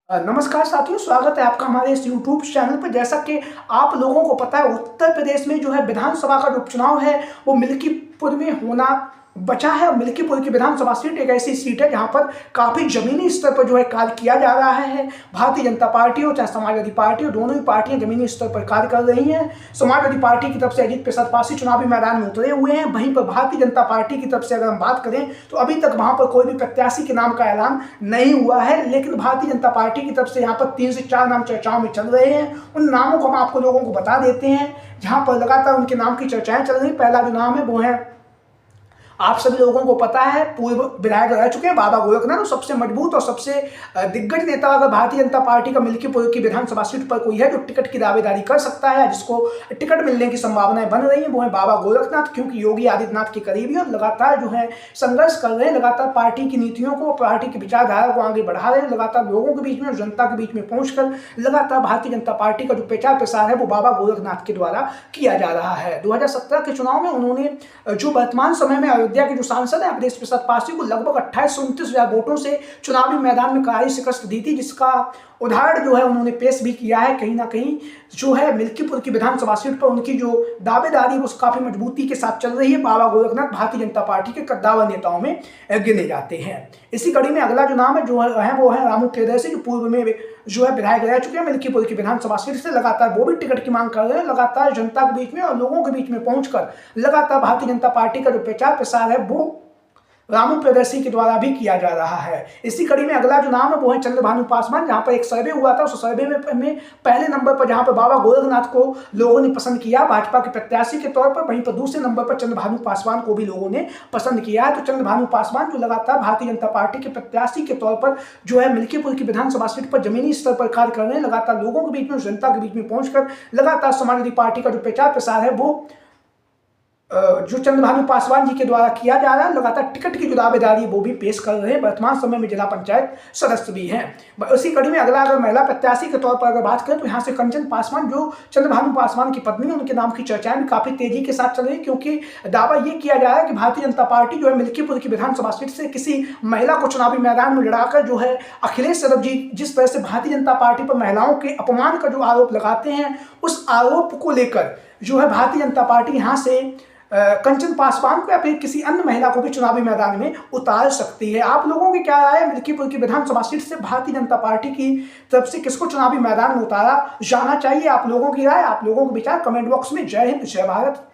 नमस्कार साथियों, स्वागत है आपका हमारे इस यूट्यूब चैनल पर। जैसा कि आप लोगों को पता है, उत्तर प्रदेश में जो है विधानसभा का जो उपचुनाव है वो मिल्कीपुर में होना बचा है। मिल्कीपुर की विधानसभा सीट एक ऐसी सीट है जहां पर काफी जमीनी स्तर पर जो है कार्य किया जा रहा है। भारतीय जनता पार्टी हो चाहे समाजवादी पार्टी हो, दोनों ही पार्टियां जमीनी स्तर पर कार्य कर रही हैं। समाजवादी पार्टी की तरफ से अजीत प्रसाद पासी चुनावी मैदान में उतरे हुए हैं। वहीं पर भारतीय जनता पार्टी की तरफ से अगर हम बात करें तो अभी तक वहां पर कोई भी प्रत्याशी के नाम का ऐलान नहीं हुआ है, लेकिन भारतीय जनता पार्टी की तरफ से यहाँ पर 3 से 4 नाम चर्चाओं में चल रहे हैं। उन नामों को हम आपको लोगों को बता देते हैं जहां पर लगातार उनके नाम की चर्चाएं चल रही। पहला जो नाम है वो है, आप सभी लोगों को पता है, पूर्व विधायक रह चुके हैं बाबा गोरखनाथ। सबसे मजबूत और सबसे दिग्गज नेता अगर भारतीय जनता पार्टी का मिल्कीपुर की विधानसभा सीट पर कोई है जो टिकट की दावेदारी कर सकता है, जिसको टिकट मिलने की संभावनाएं बन रही हैं, वो है बाबा गोरखनाथ। क्योंकि योगी आदित्यनाथ के करीबी और लगातार जो है संघर्ष कर रहे हैं, लगातार पार्टी की नीतियों को, पार्टी की विचारधारा को आगे बढ़ा रहे हैं, लगातार लोगों के बीच में और जनता के बीच में पहुंचकर लगातार भारतीय जनता पार्टी का जो प्रचार प्रसार है वो बाबा गोरखनाथ के द्वारा किया जा रहा है। 2017 के चुनाव में उन्होंने जो वर्तमान समय में अयोध्या के जो सांसद है अखिलेश प्रसाद पासी को लगभग 28 से 29 हजार वोटों से चुनावी मैदान में करारी शिकस्त दी थी, जिसका उदाहरण जो है उन्होंने पेश भी किया है। कहीं ना कहीं जो है मिल्कीपुर की विधानसभा सीट पर उनकी जो दावेदारी वो काफी मजबूती के साथ चल रही है। बाबा गोरखनाथ भारतीय जनता पार्टी के कद्दावर नेताओं में गिने जाते हैं। इसी कड़ी में अगला जो नाम है वो है रामू प्रियदर्शी, जो पूर्व में जो है विधायक रह चुके हैं मिल्कीपुर की विधानसभा सीट से। लगातार वो भी टिकट की मांग कर रहे हैं, लगातार जनता के बीच में और लोगों के बीच में पहुंचकर लगातार भारतीय जनता पार्टी का जो प्रचार प्रसार है वो रामू प्रियदर्शी के द्वारा भी किया जा रहा है। इसी कड़ी में अगला जो नाम है वो है चंद्रभानु पासवान। जहां पर एक सर्वे हुआ था, उस सर्वे में पहले नंबर पर जहां पर बाबा गोरखनाथ को लोगों ने पसंद किया भाजपा के प्रत्याशी के तौर पर, वहीं पर दूसरे नंबर पर चंद्रभानु पासवान को भी लोगों ने पसंद किया है। तो चंद्रभानु पासवान जो लगातार भारतीय जनता पार्टी के प्रत्याशी के तौर पर जो है मिल्कीपुर की विधानसभा सीट पर जमीनी स्तर पर कार्य कर रहे हैं, लगातार लोगों के बीच में, जनता के बीच में पहुंचकर लगातार समाजवादी पार्टी का जो प्रचार प्रसार है वो जो चंद्रभानु पासवान जी के द्वारा किया जा रहा है। लगातार टिकट की जो दावेदारी वो भी पेश कर रहे हैं। वर्तमान समय में जिला पंचायत सदस्य भी हैं। उसी कड़ी में अगला अगर महिला प्रत्याशी के तौर पर अगर बात करें तो यहाँ से कंचन पासवान, जो चंद्रभानु पासवान की पत्नी, उनके नाम की चर्चाएं भी काफी तेजी के साथ चल रही है, क्योंकि दावा ये किया जा रहा है कि भारतीय जनता पार्टी जो है मिल्कीपुर की विधानसभा सीट से किसी महिला को चुनावी मैदान में लड़ाकर जो है अखिलेश यादव जी जिस तरह से भारतीय जनता पार्टी पर महिलाओं के अपमान का जो आरोप लगाते हैं, उस आरोप को लेकर जो है भारतीय जनता पार्टी यहाँ से कंचन पासवान को या फिर किसी अन्य महिला को भी चुनावी मैदान में उतार सकती है। आप लोगों की क्या राय है? मिल्कीपुर की विधानसभा सीट से भारतीय जनता पार्टी की तरफ से किसको चुनावी मैदान में उतारा जाना चाहिए? आप लोगों की राय, आप लोगों के विचार कमेंट बॉक्स में। जय हिंद, जय भारत।